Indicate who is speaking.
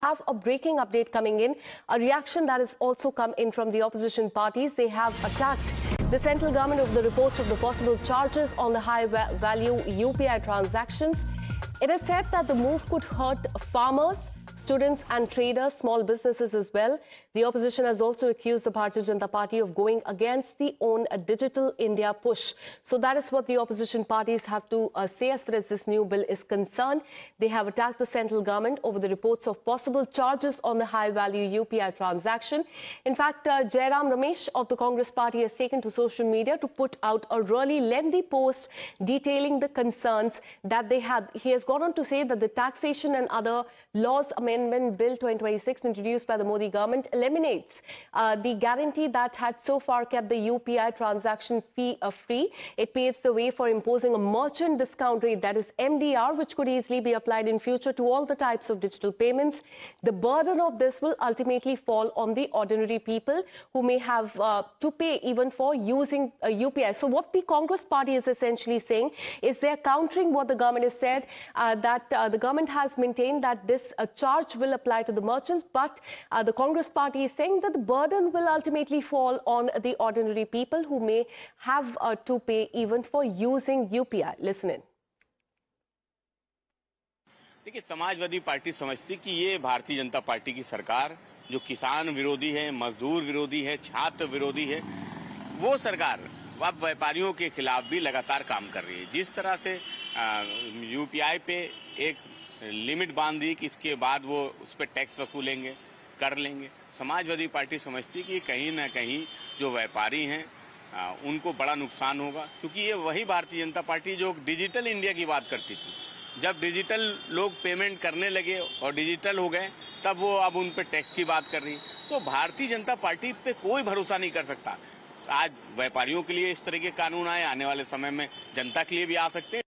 Speaker 1: Have a breaking update coming in, a reaction that has also come in from the opposition parties. They have attacked the central government over the reports of the possible charges on the high-value UPI transactions. It is said that the move could hurt farmers, students and traders, small businesses as well. The opposition has also accused the Bharatiya Janata Party of going against the own Digital India push. So that is what the opposition parties have to say as far as this new bill is concerned. They have attacked the central government over the reports of possible charges on the high-value UPI transaction. In fact, Jairam Ramesh of the Congress party has taken to social media to put out a really lengthy post detailing the concerns that they had. He has gone on to say that the Taxation and Other Laws Amendment Bill 2026 introduced by the Modi government eliminates the guarantee that had so far kept the UPI transaction fee free. It paves the way for imposing a merchant discount rate, that is MDR, which could easily be applied in future to all the types of digital payments. The burden of this will ultimately fall on the ordinary people who may have to pay even for using UPI. So what the Congress party is essentially saying is they're countering what the government has said, that the government has maintained that this charge will apply to the merchants, but the Congress party is saying that the burden will ultimately fall on the ordinary people who may have to pay even for using UPI. Listen in.
Speaker 2: देखिए, Samajwadi party समझती कि ये Bharatiya Janata party की सरकार जो किसान विरोधी है, मजदूर विरोधी है, छात्र विरोधी है, वो सरकार अब व्यापारियों के खिलाफ भी लगातार काम कर रही है। जिस तरह से यूपीआई पे एक लिमिट बांध दी कि इसके बाद वो उस पर टैक्स वसूलेंगे, कर लेंगे। समाजवादी पार्टी समझती कि कहीं ना कहीं जो व्यापारी हैं उनको बड़ा नुकसान होगा, क्योंकि ये वही भारतीय जनता पार्टी जो डिजिटल इंडिया की बात करती थी। जब डिजिटल लोग पेमेंट करने लगे और डिजिटल हो गए, तब वो अब उन पे टैक्स की बात कर रही। तो भारतीय जनता पार्टी पे कोई भरोसा नहीं कर सकता। आज व्यापारियों के लिए इस तरह के कानून आए, आने वाले समय में जनता के लिए भी आ सकते हैं।